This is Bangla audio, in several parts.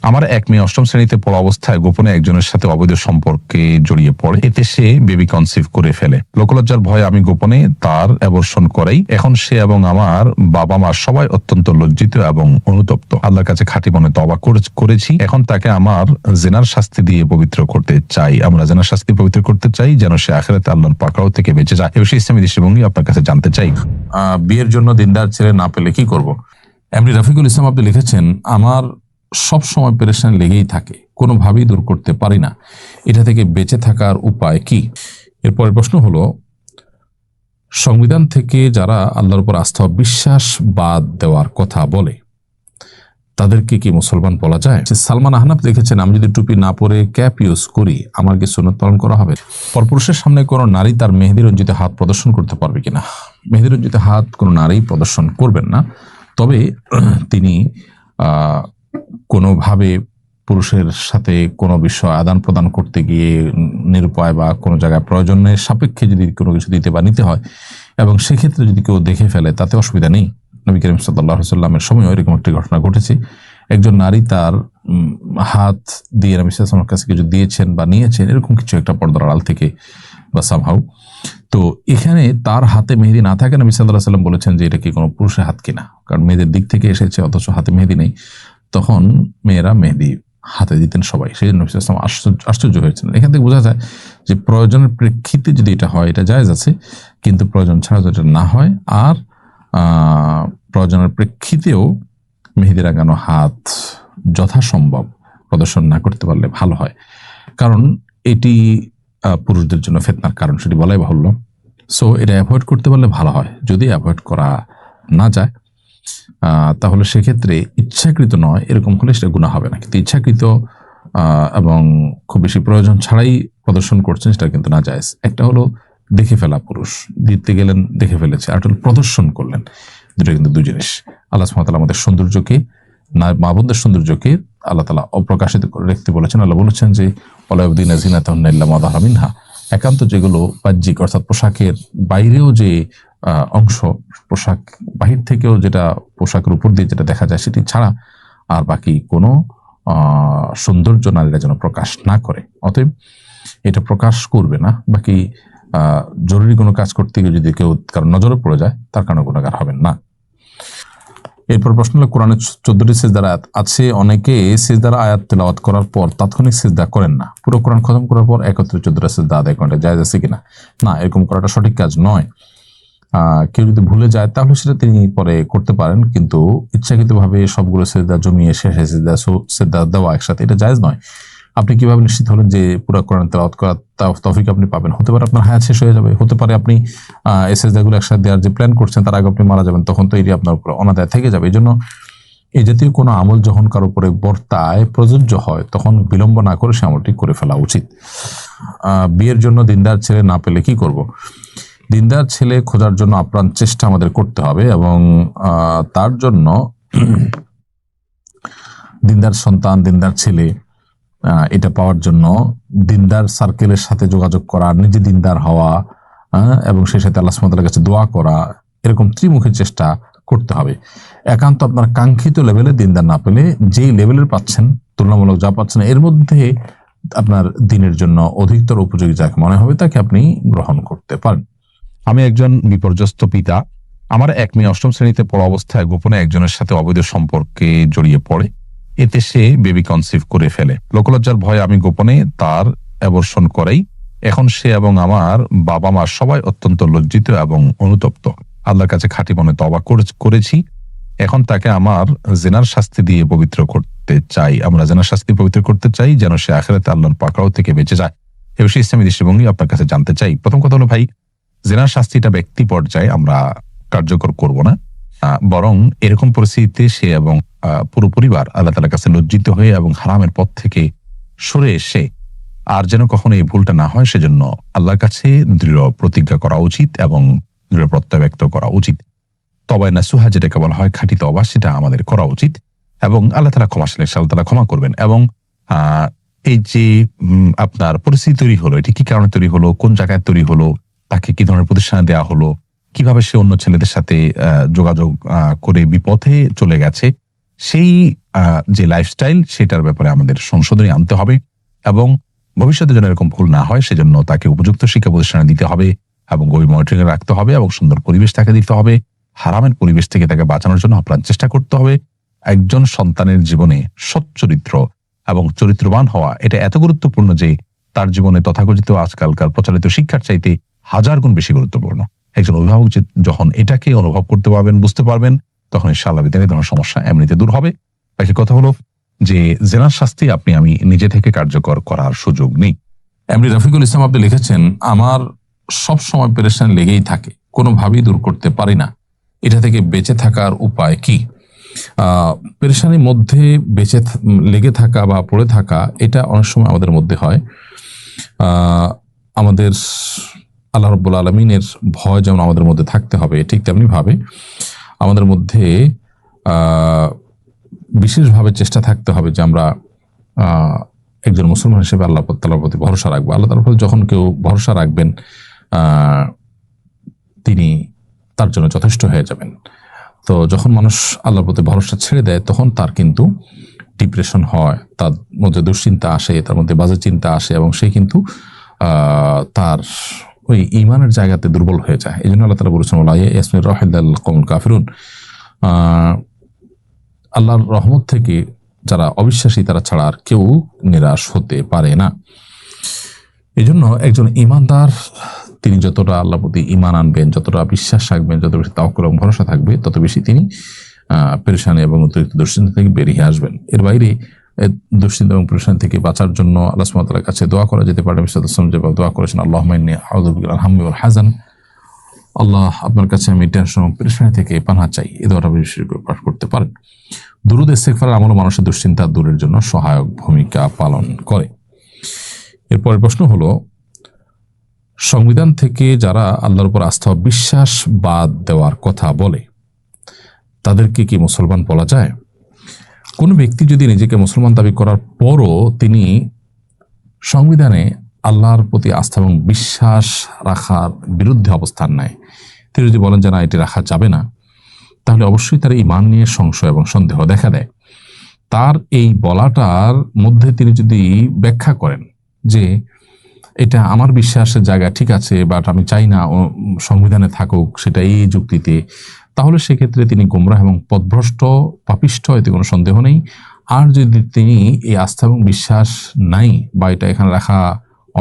আমার এক মেয়ে অষ্টম শ্রেণীতে পড়া অবস্থায় গোপনে একজনের সাথে অবৈধ সম্পর্কে জড়িয়ে পড়ে। এতে সে বেবি কনসিভ করে ফেলে। লোকলজ্জার ভয়ে আমি গোপনে তার অ্যাবর্শন করাই। এখন সে এবং আমার বাবা মা সবাই অত্যন্ত লজ্জিত এবং অনুতপ্ত। আল্লাহর কাছে খাঁটি মনে তওবা করেছি। এখন তাকে আমার জিনার শাস্তি দিয়ে পবিত্র করতে চাই। আমরা জিনার শাস্তি পবিত্র করতে চাই যেন সে আখিরাতে আল্লাহর পাকড়াও থেকে বেঁচে যায়। এ বিষয়ে ইসলামী দৃষ্টিভঙ্গি আপনার কাছে জানতে চাই। বিয়ের জন্য দিনদার ছেলে না পেলে কি করব? এমনি রফিকুল ইসলাম আপনি লিখেছেন, আমার সব সময় পেরেশানি লেগেই থাকে, কোনোভাবেই দূর করতে পারি না। এটা থেকে বেঁচে থাকার উপায় কি? এরপরের প্রশ্ন হলো, সংবিধান থেকে যারা আল্লাহর উপর আস্থা ও বিশ্বাস বাদ দেওয়ার কথা বলে তাদেরকে কি মুসলমান বলা যায়? সালমান আহনাফ লিখেছেন, আমি যদি টুপি না পরে ক্যাপ ইউজ করি আমার কি সুন্নাত পালন করা হবে? পরপুরুষের সামনে কোনো নারী তার মেহেদি রঞ্জিত হাত প্রদর্শন করতে পারবে কিনা? মেহেদি রঞ্জিত হাত কোনো নারী প্রদর্শন করবেন না, তবে তিনি কোনোভাবে পুরুষের সাথে কোনো বিষয় আদান প্রদান করতে গিয়ে নিরুপায় বা কোনো জায়গায় প্রয়োজনের সাপেক্ষে যদি কোনো কিছু দিতে বা নিতে হয় এবং সেক্ষেত্রে যদি কেউ দেখে ফেলে তাতে অসুবিধা নেই। নবী করিম সাল্লাল্লাহু আলাইহি ওয়াসাল্লামের সময়ও এরকম একটি ঘটনা ঘটেছে। একজন নারী তার হাত দিয়ে নবী সাল্লাল্লাহু আলাইহি ওয়াসাল্লামের কাছে কিছু দিয়েছেন বা নিয়েছেন, এরকম কিছু একটা পর্দার আড়াল থেকে বা সামহাউ। তো এখানে তার হাতে মেহেদি না থাকে, নবী সাল্লাল্লাহু আলাইহি ওয়াসাল্লাম বলেছেন যে এটা কি কোনো পুরুষের হাত কিনা, কারণ মেয়েদের দিক থেকে এসেছে অথচ হাতে মেহেদি নেই। তখন মেয়েরা মেহেদি হাতে দিতেন সবাই, সেই জন্য নবী সাল্লাল্লাহু আলাইহি ওয়াসাল্লাম আশ্চর্য হয়েছিলেন। এখান থেকে বোঝা যায় যে প্রয়োজনের প্রেক্ষিতে যদি এটা হয় এটা জায়েজ আছে, কিন্তু প্রয়োজন ছাড়া যদি না হয় আর প্রয়োজনের প্রেক্ষিতেও মেহেদি লাগানো হাত যথাসম্ভব প্রদর্শন না করতে পারলে ভালো হয়, কারণ এটি পুরুষদের জন্য ফিতনার কারণ, সেটি বলাই বাহুল্য। সো এটা অ্যাভয়েড করতে পারলে ভালো হয়। যদি অ্যাভয়েড করা না যায় তাহলে সেক্ষেত্রে ইচ্ছাকৃত নয় এরকম হলে সেটা গুনাহ হবে না, কিন্তু ইচ্ছাকৃত এবং খুব বেশি প্রয়োজন ছাড়াই প্রদর্শন করছেন সেটা কিন্তু না জায়েজ। একটা হলো দেখে ফেলা, পুরুষ দিতে গেলেন দেখে ফেলেছে, আর প্রদর্শন করলেন, দুটো কিন্তু দুই জিনিস। আল্লাহ সুবহানাহু ওয়া তাআলা আমাদের সৌন্দর্যকে, মা বোনদের সৌন্দর্যকে আল্লাহ তাআলা অপ্রকাশিত করে রাখতে বলেছেন। আল্লাহ বলেছেন যে ওয়ালা ইউবদিনা যিনাতাহুন্না ইল্লা মা যাহারা মিনহা, একান্ত যেগুলো বাহ্যিক অর্থাৎ পোশাকের বাইরেও যে অংশ, পোশাক বাহির থেকেও যেটা পোশাকের উপর দিয়ে যেটা দেখা যায় সেটি ছাড়া আর বাকি কোনো সৌন্দর্য নারীরা যেন প্রকাশ না করে। অতএব এটা প্রকাশ করবে না। বাকি জরুরি কোনো কাজ করতে গিয়ে যদি কেউ কারণ নজরে পড়ে যায় তার কারণে গুনাহগার হবেন না। এরপর প্রশ্ন হলো, কোরআনে 14টি সিজদার আয়াত আছে, অনেকে সিজদার আয়াত তেলাওয়াত করার পর তাৎক্ষণিক সিজদা করেন না, পুরো কোরআন খতম করার পর একত্রে 14টা সিজদা আদায় করাটা জায়েজ আছে কিনা? না, এরকম করাটা সঠিক কাজ নয়। কেউ যদি ভুলে যায় তাহলে সেটা তিনি পরে করতে পারেন, কিন্তু ইচ্ছাকৃতভাবে সবগুলো সিজদা জমিয়ে শেষে সিজদা দেওয়া একসাথে এটা জায়েজ নয়। আপনি কিভাবে নিশ্চিত হলেন যে পুরো কোরআন তেলাওয়াত করার তৌফিক আপনি পাবেন? হতে পারে আপনার হায়াত শেষ হয়ে যাবে, হতে পারে আপনি এই সিজদাগুলো একসাথে দেওয়ার যে প্ল্যান করছেন তার আগে আপনি মারা যাবেন, তখন তো এটি আপনার উপর অনাদায় থেকে যাবে। এই জন্য এই জাতীয় কোনো আমল যখন কারো উপরে বর্তায় প্রযোজ্য হয় তখন বিলম্ব না করে সে আমলটি করে ফেলা উচিত। বিয়ের জন্য দিনদার ছেলে না পেলে কি করব? দিনদার ছেলে খোঁজার জন্য আপ্রাণ চেষ্টা আমাদের করতে হবে এবং তার জন্য দিনদার সন্তান, দিনদার ছেলে এটা পাওয়ার জন্য দিনদার সার্কেলের সাথে যোগাযোগ করা, নিজে দিনদার হওয়া এবং সেই সাথে আল্লাহ সুবহানাহু ওয়া তাআলার কাছে দোয়া করা, এরকম ত্রিমুখী চেষ্টা করতে হবে। একান্ত আপনার কাঙ্ক্ষিত লেভেলে দিনদার না পেলে যেই লেভেলের পাচ্ছেন, তুলনামূলক যা পাচ্ছেন এর মধ্যে আপনার দিনের জন্য অধিকতর উপযোগী যাকে মনে হবে তাকে আপনি গ্রহণ করতে পারেন। আমি একজন বিপর্যস্ত পিতা। আমার এক মেয়ে অষ্টম শ্রেণীতে পড়া অবস্থায় গোপনে একজনের সাথে অবৈধ সম্পর্কে জড়িয়ে পড়ে। এতে সে বেবি কনসিভ করে ফেলে। লোকলজ্জার ভয়ে আমি গোপনে তার অ্যাবর্শন করাই। এখন সে এবং আমার বাবা মা সবাই অত্যন্ত লজ্জিত এবং অনুতপ্ত। আল্লাহর কাছে খাঁটি মনে তওবা করেছি। এখন তাকে আমার জিনার শাস্তি দিয়ে পবিত্র করতে চাই। আমরা জিনার শাস্তি পবিত্র করতে চাই যেন সে আখিরাতে আল্লাহর পাকড়াও থেকে বেঁচে যায়। এ বিষয়ে ইসলামী দৃষ্টিভঙ্গি আপনার কাছে জানতে চাই। প্রথম কথা হলো ভাই, জিনার শাস্তিটা ব্যক্তি পর্যায়ে আমরা কার্যকর করব না, বরং এরকম পরিস্থিতিতে সে এবং পুরো পরিবার আল্লাহ তাআলার কাছে লজ্জিত হয়ে এবং হারামের পথ থেকে সরে এসে আর যেন কখনো এই ভুলটা না হয় সেজন্য আল্লাহর কাছে দৃঢ় প্রতিজ্ঞা করা উচিত এবং দৃঢ় প্রত্যয় ব্যক্ত করা উচিত। তওবা নাসুহা যেটাকে বলা হয় খাঁটি তওবা, সেটা আমাদের করা উচিত এবং আল্লাহ তাআলা ক্ষমাশীল, আল্লাহ তাআলা ক্ষমা করবেন। এবং এই যে আপনার পরিস্থিতি তৈরি হলো, এটি কি কারণে তৈরি হলো, কোন জায়গায় তৈরি হলো, তাকে কি ধরনের প্রতিষ্ঠানে দেওয়া হলো, কিভাবে সে অন্য ছেলেদের সাথে যোগাযোগ করে বিপথে চলে গেছে, সেই যে লাইফস্টাইল, সেটার ব্যাপারে আমাদের সংশোধনী আনতে হবে এবং ভবিষ্যতে যেন এরকম ভুল না হয় সেজন্য তাকে উপযুক্ত শিক্ষা প্রতিষ্ঠানে দিতে হবে এবং গভীর মনিটরিং এ রাখতে হবে এবং সুন্দর পরিবেশ তাকে দিতে হবে। হারামের পরিবেশ থেকে তাকে বাঁচানোর জন্য আপ্রাণ চেষ্টা করতে হবে। একজন সন্তানের জীবনে সচ্চরিত্র এবং চরিত্রবান হওয়া এটা এত গুরুত্বপূর্ণ যে তার জীবনে তথাকথিত আজকালকার প্রচলিত শিক্ষার চাইতে 1000 গুণ বেশি গুরুত্বপূর্ণ। একজন অভিভাবক যখন এটাকে অনুভব করতে পারবেন, বুঝতে পারবেন, তখন ইনশাআল্লাহ বিদ্যালয় তোমার সমস্যা এমনিতে দূর হবে। বাকি কথা হলো যে জেনার শাস্তি আমি নিজে থেকে কার্যকর করার সুযোগ নেই। এমনি রফিকুল ইসলাম আপনি লিখেছেন, আমার সব সময় পেরেশানি লেগেই থাকে, কোনোভাবেই দূর করতে পারি না, এটা থেকে বেঁচে থাকার উপায় কি? পেরেশানির মধ্যে লেগে থাকা বা পড়ে থাকা এটা অনেক সময় আমাদের মধ্যে হয়। আমাদের আল্লাহ রাব্বুল আলামিনের ভয় যেমন আমাদের মধ্যে থাকতে হবে, ঠিক তেমনি ভাবে আমাদের মধ্যে বিশেষভাবে চেষ্টা থাকতে হবে যে আমরা একজন মুসলমান হিসেবে আল্লাহ তাআলার প্রতি ভরসা রাখবো। আল্লাহ তাআলার প্রতি যখন কেউ ভরসা রাখবেন তিনি তার জন্য যথেষ্ট হয়ে যাবেন। তো যখন মানুষ আল্লাহর প্রতি ভরসা ছেড়ে দেয় তখন তার কিন্তু ডিপ্রেশন হয়, তার মধ্যে দুশ্চিন্তা আসে, তার মধ্যে বাজে চিন্তা আসে এবং সে কিন্তু তার ওই ঈমানের জায়গাতে দুর্বল হয়ে যায়। এই জন্য আল্লাহ তাআলা বলেছেন, ওয়া ইয়াসমির রাহিলাল কওমুল কাফিরুন, আল্লাহর রহমত থেকে যারা অবিশ্বাসী তারা ছাড়া আর কেউ নিরাশ হতে পারে না। এই জন্য একজন ঈমানদার তিনি যতটা আল্লাহর প্রতি ঈমান আনবেন, যতটা বিশ্বাস রাখবেন, যত বেশি তাওয়াক্কুল এবং ভরসা থাকবে, তত বেশি তিনি পেরেশানি এবং অতিরিক্ত দুশ্চিন্তা থেকে বেরিয়ে আসবেন। এর বাইরে দুশ্চিন্তা এবং পেরেশানি থেকে বাঁচার জন্য আল্লাহ সুবহানাহু ওয়া তাআলার কাছে দোয়া করা যেতে পারে। নবী সাল্লাল্লাহু আলাইহি ওয়াসাল্লাম যেভাবে দোয়া করেছেন, আল্লাহুম্মা ইন্নী আউযু বিকা মিনাল হাম্মি ওয়াল হাযান, আল্লাহ আপনার কাছে আমি টেনশন এবং পেরেশানি থেকে পানাহ চাই, এই দোয়াটা বেশি করে পাঠ করতে পারেন। দুরূদ ইস্তিগফারের আমল মানুষের দুশ্চিন্তা দূরের জন্য সহায়ক ভূমিকা পালন করে। এরপরের প্রশ্ন হলো, সংবিধান থেকে যারা আল্লাহর উপর আস্থা ও বিশ্বাস বাদ দেওয়ার কথা বলে তাদেরকে কি মুসলমান বলা যায়? কোনো ব্যক্তি যদি নিজেকে মুসলমান দাবি করার পরও তিনি সংবিধানে আল্লাহর প্রতি আস্থা এবং বিশ্বাস রাখার বিরুদ্ধে অবস্থান নেয়, তিনি যদি বলেন যে না এটি রাখা যাবে না, তাহলে অবশ্যই তার ঈমান নিয়ে সংশয় এবং সন্দেহ দেখা দেয়। তার এই বলাটার মধ্যে তিনি যদি ব্যাখ্যা করেন যে এটা আমার বিশ্বাসের জায়গা ঠিক আছে, বাট আমি চাই না সংবিধানে থাকুক, সেটা এই যুক্তিতে, তাহলে সেক্ষেত্রে তিনি গোমরাহ এবং পথভ্রষ্ট পাপিষ্ঠ, এতে কোনো সন্দেহ নেই। আর যদি তিনি এই আস্থা এবং বিশ্বাস নাই বা এটা এখানে রাখা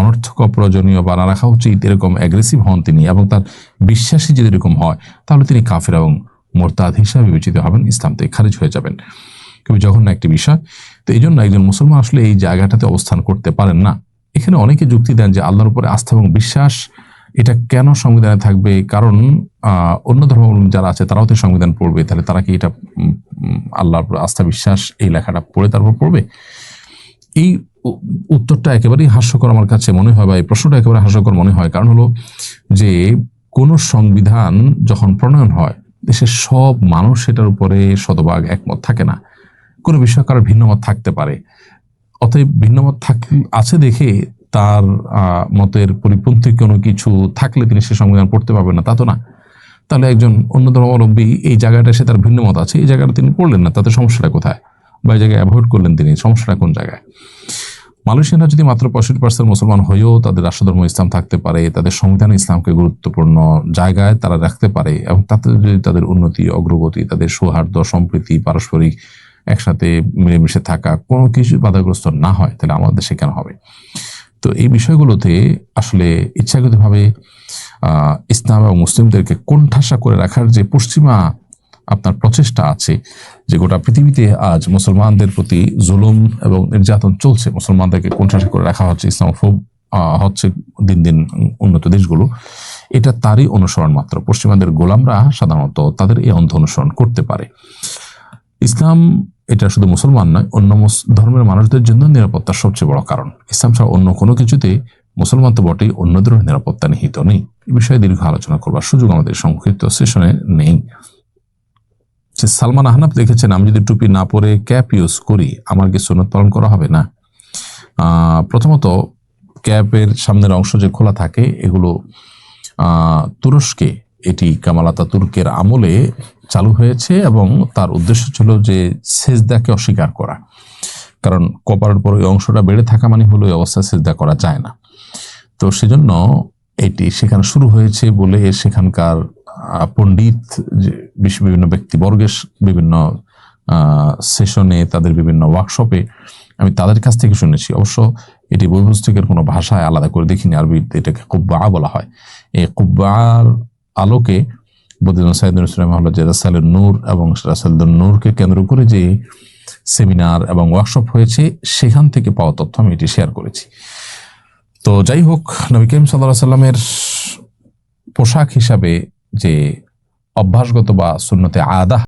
অনর্থক, অপ্রয়োজনীয় বা না রাখা উচিত এরকম অ্যাগ্রেসিভ হন তিনি এবং তার বিশ্বাসী যদি এরকম হয়, তাহলে তিনি কাফের এবং মোরতাদ হিসাবে বিবেচিত হবেন, ইসলাম থেকে খারিজ হয়ে যাবেন। খুবই জঘন্য একটি বিষয়। তো এই জন্য একজন মুসলমান আসলে এই জায়গাটাতে অবস্থান করতে পারেন না। এখানে অনেকে যুক্তি দেন যে আল্লাহর উপরে আস্থা এবং বিশ্বাস এটা কেন সংবিধানে থাকবে, কারণ অন্য ধর্মাবলম্বী যারা আছে তারাও তো সংবিধান পড়বে, তাহলে তারা কি এটা আল্লাহর উপর আস্থা বিশ্বাস এই লেখাটা পড়ে তারপর পড়বে? এই উত্তরটা একেবারেই হাস্যকর আমার কাছে মনে হয়, বা এই প্রশ্নটা একেবারে হাস্যকর মনে হয়। কারণ হলো যে কোন সংবিধান যখন প্রণয়ন হয় দেশের সব মানুষ সেটার উপরে শতভাগ একমত থাকে না, কোনো বিষয় কারোর ভিন্নমত থাকতে পারে। অতএব ভিন্নমত আছে দেখে তার মতের পরিপন্থী কোনো কিছু থাকলে তিনি সে সংবিধান পড়তে পারবেন না, তা তো না। তাহলে একজন অন্য ধর্মাবলম্বী এই জায়গাটা সে তার ভিন্নমত আছে, এই জায়গাটা তিনি পড়লেন না, তাতে সমস্যাটা কোথায়? বা এই জায়গায় অ্যাভয়েড করলেন তিনি, সমস্যাটা কোন জায়গায়? মালয়েশিয়ানরা যদি মাত্র 65% মুসলমান হয়েও তাদের রাষ্ট্রধর্ম ইসলাম থাকতে পারে, তাদের সংবিধানে ইসলামকে গুরুত্বপূর্ণ জায়গায় তারা রাখতে পারে এবং তাতে যদি তাদের উন্নতি, অগ্রগতি, তাদের সৌহার্দ্য, সম্প্রীতি, পারস্পরিক একসাথে মিলেমিশে থাকা কোনো কিছু বাধাগ্রস্ত না হয়, তাহলে আমাদের দেশে কেন হবে? তো এই বিষয়গুলোতে আসলে ইচ্ছাকৃতভাবে ইসলাম এবং মুসলিমদেরকে কোণঠাসা করে রাখার যে পশ্চিমা আপনার প্রচেষ্টা আছে, যে গোটা পৃথিবীতে আজ মুসলমানদের প্রতি জুলুম এবং নির্যাতন চলছে, মুসলমানদেরকে কোণঠাসা করে রাখা হচ্ছে, ইসলামোফোব হচ্ছে দিন দিন উন্নত দেশগুলো, এটা তারই অনুসরণ মাত্র। পশ্চিমাদের গোলামরা সাধারণত তাদের এই অন্ধ অনুসরণ করতে পারে। ইসলাম এটা শুধু মুসলমান নয়, অন্য ধর্মের মানুষদের জন্য নিরাপত্তার সবচেয়ে বড় কারণ। ইসলাম ছাড়া অন্য কোনো কিছুতে মুসলমান তো বটেই, অন্যদেরও নিরাপত্তা নিহিত নেই। এই বিষয়ে দীর্ঘ আলোচনা করবার সুযোগ আমাদের সংক্ষিপ্ত সেশনে নেই। সালমান আহনাফ লিখেছেন, আমি যদি টুপি না পরে ক্যাপ ইউজ করি আমার কি সুন্নত পালন করা হবে না? প্রথমত ক্যাপের সামনের অংশ যে খোলা থাকে এগুলো তুরস্কে, এটি কামাল আতাতুর্কের আমলে চালু হয়েছে এবং তার উদ্দেশ্য ছিল যে সেজদাকে অস্বীকার করা, কারণ কপালের পর ওই অংশটা বেড়ে থাকা মানে হলো ওই অবস্থায় সেজদা করা যায় না। তো সেজন্য এটি সেখানে শুরু হয়েছে বলে সেখানকার পণ্ডিত বিভিন্ন ব্যক্তিবর্গের বিভিন্ন সেশনে, তাদের বিভিন্ন ওয়ার্কশপে আমি তাদের কাছ থেকে শুনেছি। অবশ্য এটি বই পুস্তকের কোনো ভাষায় আলাদা করে দেখিনি, আরবিতে এটাকে কুব্বা বলা হয়। এই কুব্বার আলোকে বদিউল সাইদুল ইসলাম হলো যে রাসাইলুন নূর এবং রাসাইলুন নূরকে কেন্দ্র করে যে সেমিনার এবং ওয়ার্কশপ হয়েছে সেখান থেকে পাওয়া তথ্য আমি এটি শেয়ার করেছি। তো যাই হোক, নবী করিম সাল্লাল্লাহু আলাইহি সাল্লামের পোশাক হিসাবে যে অভ্যাসগত বা সুন্নতে আদা